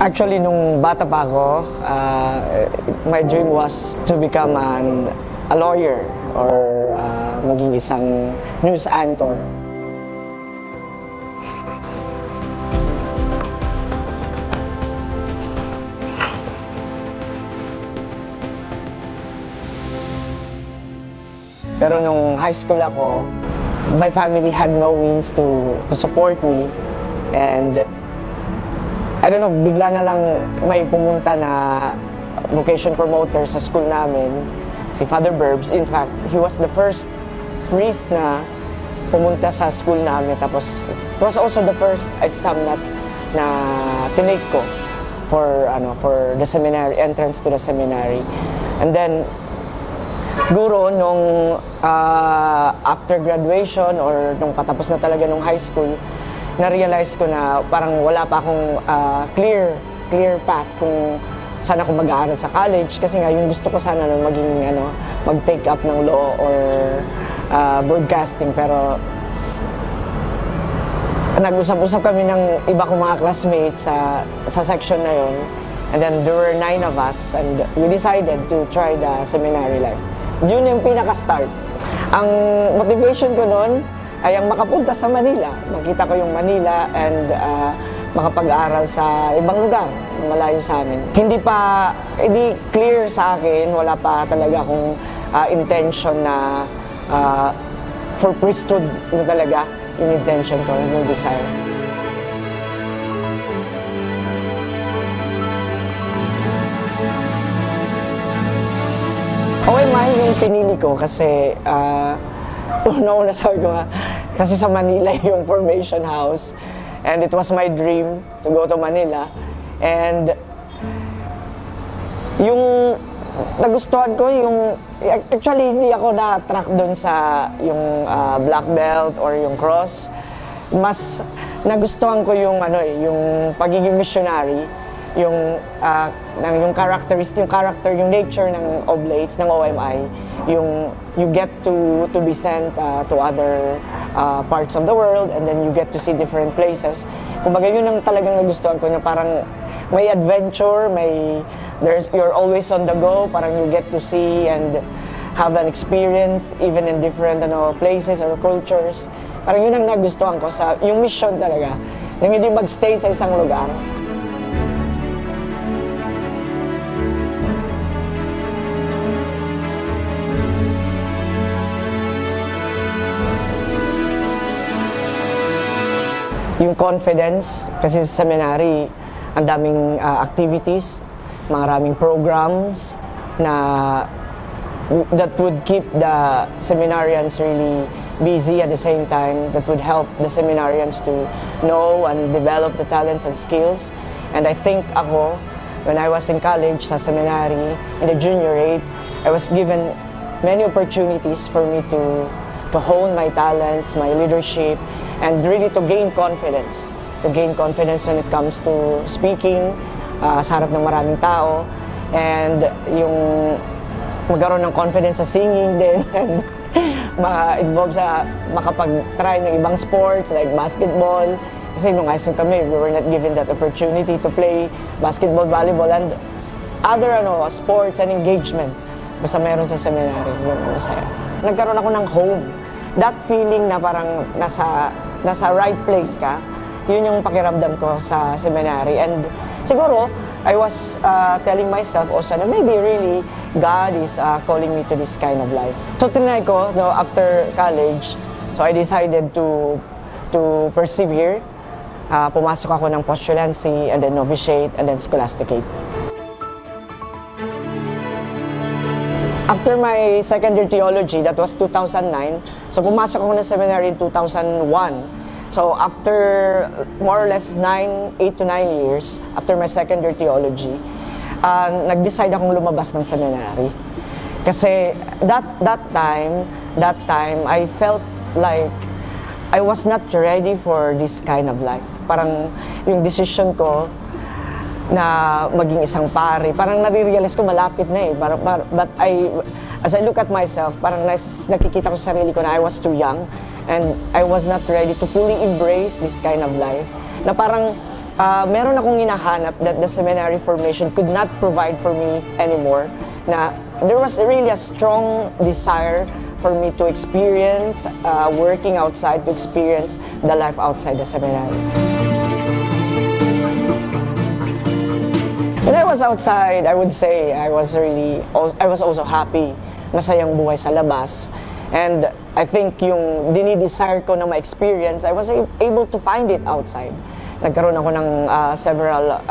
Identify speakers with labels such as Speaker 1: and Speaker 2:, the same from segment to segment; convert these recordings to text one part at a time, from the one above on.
Speaker 1: Actually, nung bata pa ako, my dream was to become a lawyer or maging isang news anchor. Pero nung high school ako, my family had no means to support me, and I don't know, bigla na lang may pumunta na vocation promoter sa school namin, si Father Burbs. In fact, he was the first priest na pumunta sa school namin. Tapos, it was also the first exam na tinake ko for the seminary, entrance to the seminary. And then, siguro nung after graduation or nung patapos na talaga nung high school, na-realize ko na parang wala pa akong clear path kung saan ako mag-aaral sa college, kasi nga yung gusto ko sana na maging mag-take up ng law or broadcasting. Pero nag-usap-usap kami ng iba kong mga classmates sa section na yon, and then there were 9 of us, and we decided to try the seminary life. Yun yung pinaka-start. Ang motivation ko noon ay ang makapunta sa Manila, makita ko yung Manila, and makapag-aral sa ibang lugar, malayo sa amin. Hindi clear sa akin, wala pa talaga akong intention na for priesthood na talaga yung intention ko, yung desire. OMI yung pinili ko kasi una sabi ko nga, kasi sa Manila yung formation house, and it was my dream to go to Manila. And yung nagustuhan ko actually hindi ako na-attract doon sa yung black belt or yung cross. Mas nagustuhan ko yung pagiging missionary, yung character, yung nature ng Oblates, ng OMI, yung you get to be sent to other parts of the world, and then you get to see different places. Kumbaga yun ang talagang nagustuhan ko, na parang may adventure, you're always on the go, parang you get to see and have an experience even in different places or cultures. Parang yun ang nagustuhan ko sa yung mission talaga, na hindi magstay sa isang lugar. Yung confidence, kasi sa seminary, ang daming activities, maraming programs that would keep the seminarians really busy at the same time, that would help the seminarians to know and develop the talents and skills. And I think ako, when I was in college sa seminary, in the junior rate, I was given many opportunities for me to hone my talents, my leadership, and really to gain confidence when it comes to speaking sa harap ng maraming tao, and yung magkaroon ng confidence sa singing din, and ma-involve sa makapag-try ng ibang sports like basketball. Kasi nung high school kami, we were not given that opportunity to play basketball, volleyball, and other sports and engagement. Basta meron sa seminary, yun ang masaya. Nagkaroon ako ng home. That feeling na parang nasa right place ka, yun yung pakiramdam ko sa seminary. And siguro, I was telling myself also na maybe really God is calling me to this kind of life. So tinry ko, after college, so I decided to persevere. Pumasok ako ng postulancy, and then novitiate, and then scholasticate. After my second year theology, that was 2009, so pumasok ako ng seminary in 2001. So after more or less 8 to 9 years, after my second year theology, nag-decide akong lumabas ng seminary. Kasi that time, I felt like I was not ready for this kind of life. Parang yung decision ko na maging isang pari, parang nare-realize ko malapit na eh. But as I look at myself, parang nakikita ko sa sarili ko na I was too young, and I was not ready to fully embrace this kind of life. Na parang meron akong hinahanap that the seminary formation could not provide for me anymore. Na there was really a strong desire for me to experience working outside, to experience the life outside the seminary. When I was outside, I would say I was also happy, masayang buhay sa labas. And I think yung dinidesire ko na ma-experience, I was able to find it outside. Nagkaroon ako ng several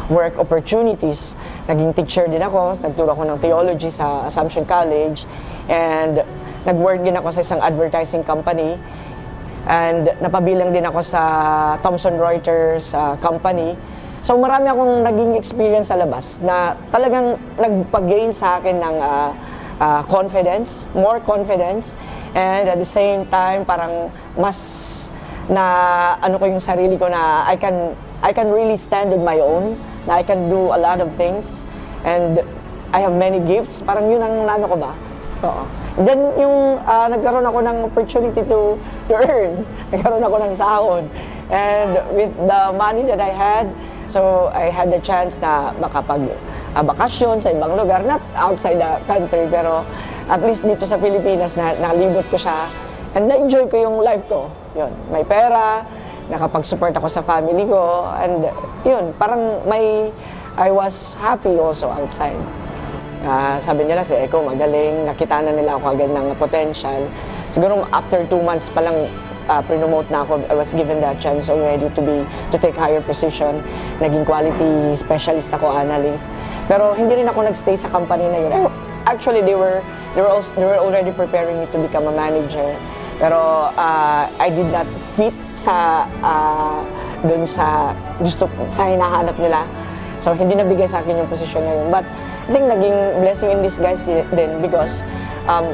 Speaker 1: work opportunities. Naging teacher din ako, nagturo ako ng theology sa Assumption College. And nag-work din ako sa isang advertising company. And napabilang din ako sa Thomson Reuters company. So marami akong naging experience sa labas na talagang nagpag-gain sa akin ng confidence, more confidence, and at the same time parang mas na ano ko yung sarili ko na I can really stand on my own, na I can do a lot of things, and I have many gifts. Parang yun ang ano ko ba? Oo. Then yung nagkaroon ako ng opportunity to earn, nagkaroon ako ng sahod, and with the money that I had, so I had the chance na makapag-bakasyon sa ibang lugar, not outside the country, pero at least dito sa Pilipinas na nalibot ko siya. And na-enjoy ko yung life ko. Yun, may pera, nakapag-support ako sa family ko, and yun, parang I was happy also outside. Sabi nila si Eko magaling, nakita na nila ako agad ng potential. Siguro after 2 months pa lang, promote na ako. I was given that chance already to take higher position. Naging quality specialist ako, analyst. Pero hindi rin ako nagstay sa company na yun. Actually, they were already preparing me to become a manager. Pero I did not fit sa dun sa hinahanap nila. So hindi nabigay sa akin yung position na yun. But I think naging blessing in disguise din because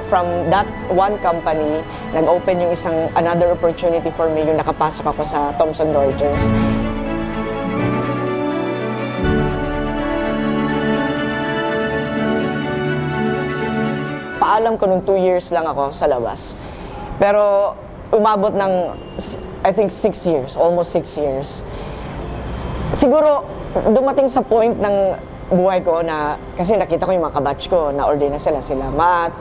Speaker 1: from that one company, nag-open yung another opportunity for me, yung nakapasok ako sa Thomson Reuters. Paalam ko nung 2 years lang ako sa labas. Pero umabot ng, I think 6 years, almost 6 years. Siguro, dumating sa point ng buhay ko na, kasi nakita ko yung mga kabatch ko, na-ordain na sila Matt.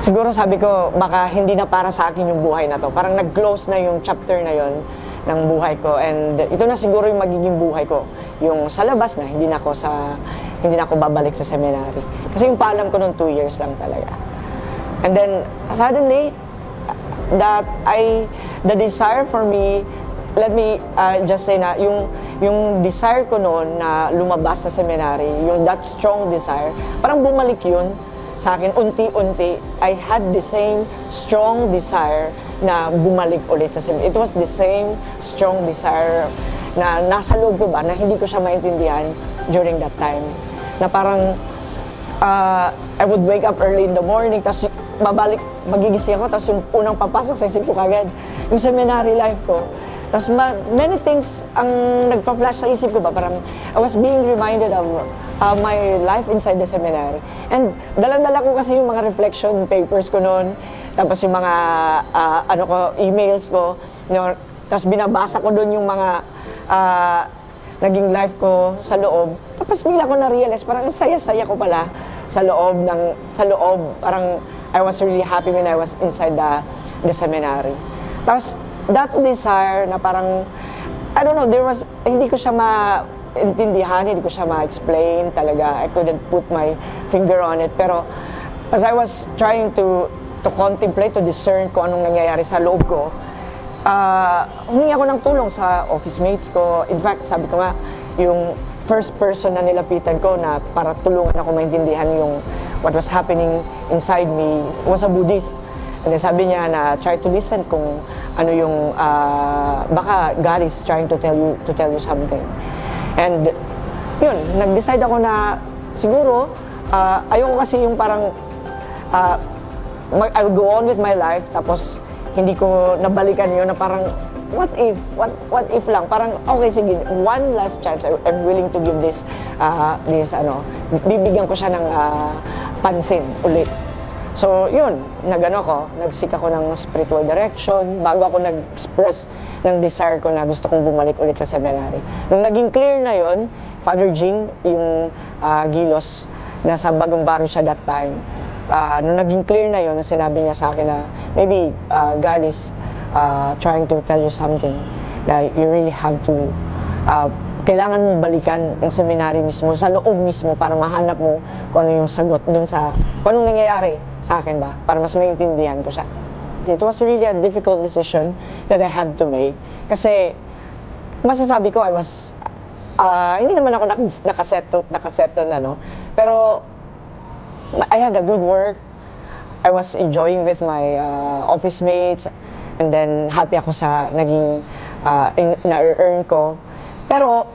Speaker 1: Siguro sabi ko, baka hindi na para sa akin yung buhay na to. Parang nag-close na yung chapter na yon ng buhay ko. And ito na siguro yung magiging buhay ko. Yung sa labas na, hindi na ako babalik sa seminary. Kasi yung paalam ko nung 2 years lang talaga. And then, suddenly, the desire for me, let me just say na yung desire ko noon na lumabas sa seminary, yung that strong desire, parang bumalik yun sa akin unti-unti. I had the same strong desire na bumalik ulit sa seminary. It was the same strong desire na nasa loob ko ba, na hindi ko siya maintindihan during that time. Na parang I would wake up early in the morning, tapos magigising ako, tapos yung unang papasok sa isip ko kagad, yung seminary life ko. Tapos many things ang nagpa-flash sa isip ko ba, parang I was being reminded of my life inside the seminary. And dala-dala ko kasi yung mga reflection papers ko noon, tapos yung mga emails ko, tapos binabasa ko doon yung mga naging life ko sa loob. Tapos bigla ko na-realize, parang saya-saya ko pala sa loob, parang I was really happy when I was inside the seminary. Tapos that desire na parang, I don't know, hindi ko siya maintindihan, hindi ko siya ma-explain talaga. I couldn't put my finger on it. Pero as I was trying to contemplate, to discern kung anong nangyayari sa loob ko, humingi ako ng tulong sa office mates ko. In fact, sabi ko nga, yung first person na nilapitan ko na para tulungan ako maintindihan yung what was happening inside me was a Buddhist. And then sabi niya na try to listen kung ano yung baka God is trying to tell you something. And yun, nag-decide ako na siguro ayoko kasi yung parang I would go on with my life tapos hindi ko nabalikan yun na parang what if lang, parang okay sige, one last chance, I'm willing to give this bibigyan ko siya ng pansin ulit. So yun, nagsik ako ng spiritual direction bago ako nag-express ng desire ko na gusto kong bumalik ulit sa seminary. Nung naging clear na yon, Father Jean, yung Gilos, nasa Bagong Baro siya that time. Nung naging clear na yon, na sinabi niya sa akin na maybe God is trying to tell you something, that you really have to kailangan mong balikan ang seminary mismo, sa loob mismo, para mahanap mo kung ano yung sagot dun sa, kung anong nangyayari sa akin ba, para mas maintindihan ko siya. It was really a difficult decision that I had to make. Kasi, masasabi ko, hindi naman ako nakasettle na, no? Pero, I had a good work. I was enjoying with my office mates, and then happy ako sa naging na-earn ko. Pero,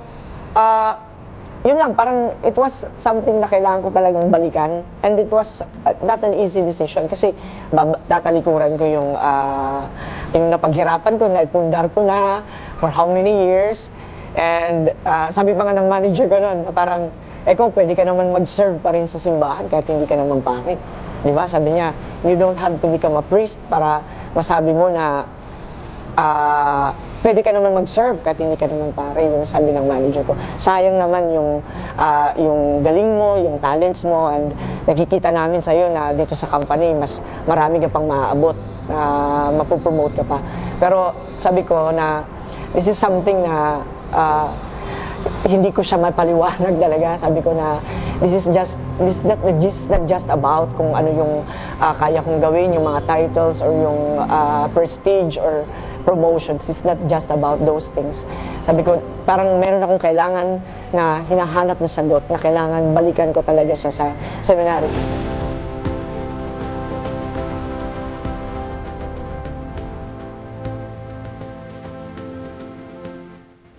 Speaker 1: yun lang, parang it was something na kailangan ko talagang balikan. And it was not an easy decision kasi tatalikuran ko yung napaghirapan ko, naipundar ko na for how many years. And sabi pa nga ng manager ko noon, parang, kung pwede ka naman mag-serve pa rin sa simbahan kahit hindi ka naman pangit. Di ba? Sabi niya, you don't have to become a priest para masabi mo na pwede ka naman mag-serve kahit hindi ka naman pare. Yung sabi ng manager ko, sayang naman yung galing mo, yung talents mo, and nakikita namin sa'yo na dito sa company, mas marami ka pang maaabot, mapopromote ka pa. Pero sabi ko na this is something na hindi ko siya mapaliwanag talaga. Sabi ko na this is not just about kung ano yung kaya kong gawin, yung mga titles or yung prestige or promotions. It's not just about those things. Sabi ko, parang meron akong kailangan na hinahanap na sagot, na kailangan balikan ko talaga siya sa seminary.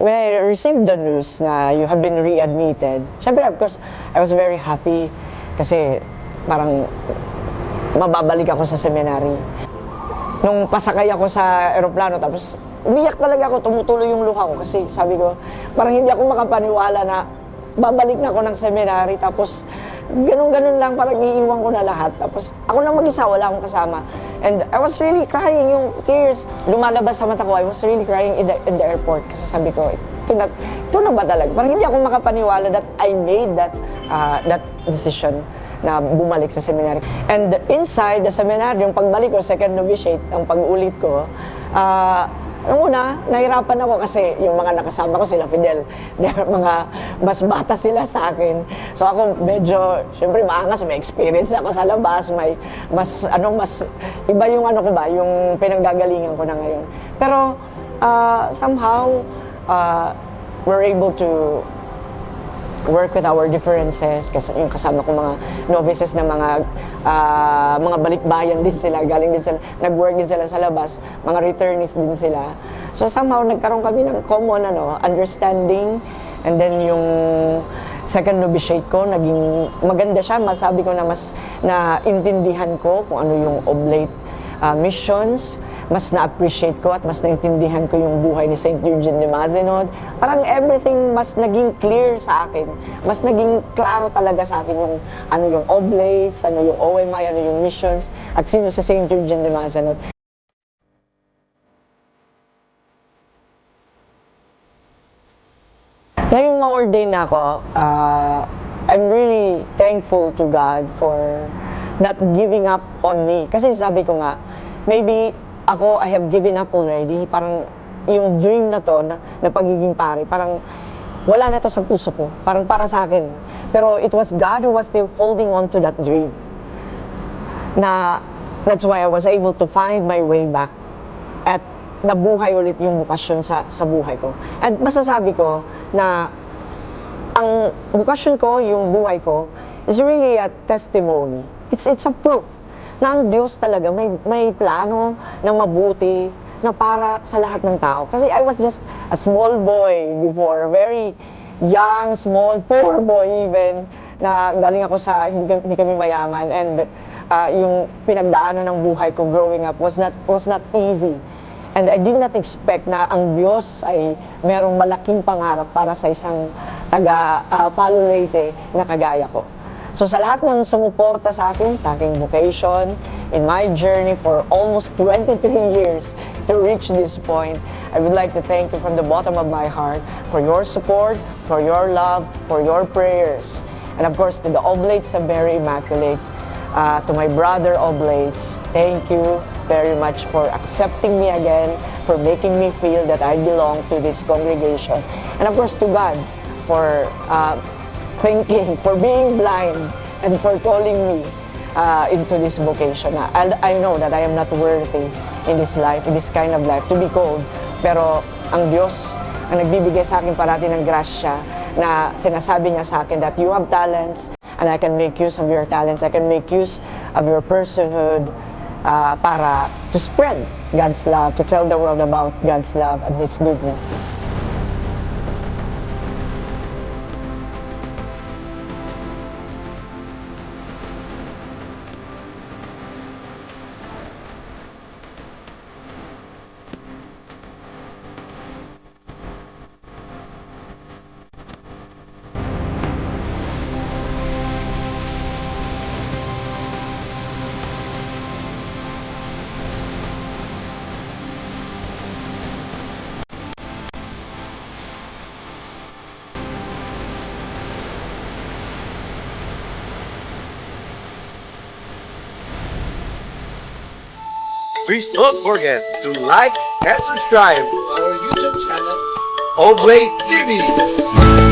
Speaker 1: When I received the news na you have been readmitted, syempre, of course, I was very happy kasi parang mababalik ako sa seminary. Nung pasakay ako sa eroplano, tapos umiyak talaga ako, tumutuloy yung luha ko kasi sabi ko, parang hindi ako makapaniwala na babalik na ako ng seminary, tapos ganun-ganun lang, parang iiwan ko na lahat. Tapos ako na mag-isa, wala akong kasama. And I was really crying, yung tears lumalabas sa mata ko. I was really crying in the airport kasi sabi ko, ito na ba talaga? Parang hindi ako makapaniwala that I made that decision na bumalik sa seminary. And inside the seminary, yung pagbalik ko, second novitiate, ang pag-ulit ko, nung una, nahirapan ako kasi yung mga nakasama ko sila Fidel. Mga mas bata sila sa akin. So ako medyo, syempre maangas, may experience ako sa labas, mas iba yung ko ba, yung pinanggagalingan ko na ngayon. Pero somehow, we're able to work with our differences, kasi yung kasama ko mga novices na mga balikbayan din sila, galing din sila, nag-work din sila sa labas, mga returnees din sila. So somehow nagkaroon kami ng common understanding, and then yung second novitiate ko, naging maganda siya, masabi ko na mas naintindihan ko kung ano yung oblate missions, mas na-appreciate ko at mas naintindihan ko yung buhay ni St. Eugene de Mazenod. Parang everything mas naging clear sa akin. Mas naging klaro talaga sa akin yung ano yung oblates, ano yung OMI, ano yung missions, at sino si St. Eugene de Mazenod. Ngayong ma-ordain na ako, I'm really thankful to God for not giving up on me. Kasi sabi ko nga, maybe ako, I have given up already. Parang yung dream na to, na pagiging pare, parang wala na to sa puso ko. Parang para sa akin. Pero it was God who was still holding on to that dream. That's why I was able to find my way back. At nabuhay ulit yung bukasyon sa buhay ko. And masasabi ko na ang bukasyon ko, yung buhay ko, is really a testimony. It's a proof na ang Diyos talaga may plano na mabuti na para sa lahat ng tao. Kasi I was just a small boy before, very young, small, poor boy even, na galing ako sa hindi kami mayaman, and yung pinagdaanan ng buhay ko growing up was not easy. And I did not expect na ang Diyos ay merong malaking pangarap para sa isang taga Palo Leyte na kagaya ko. So sa lahat ng sumuporta sa aking vocation, in my journey for almost 23 years to reach this point, I would like to thank you from the bottom of my heart for your support, for your love, for your prayers. And of course, to the Oblates of Mary Immaculate, to my brother Oblates, thank you very much for accepting me again, for making me feel that I belong to this congregation. And of course, to God for thinking, for being blind, and for calling me into this vocation. And I know that I am not worthy in this life, in this kind of life, to be called. Pero ang Diyos ang nagbibigay sa akin parati ng grasya na sinasabi niya sa akin that you have talents and I can make use of your talents, I can make use of your personhood para to spread God's love, to tell the world about God's love and His goodness.
Speaker 2: Please don't forget to like and subscribe to our YouTube channel, Oblate TV.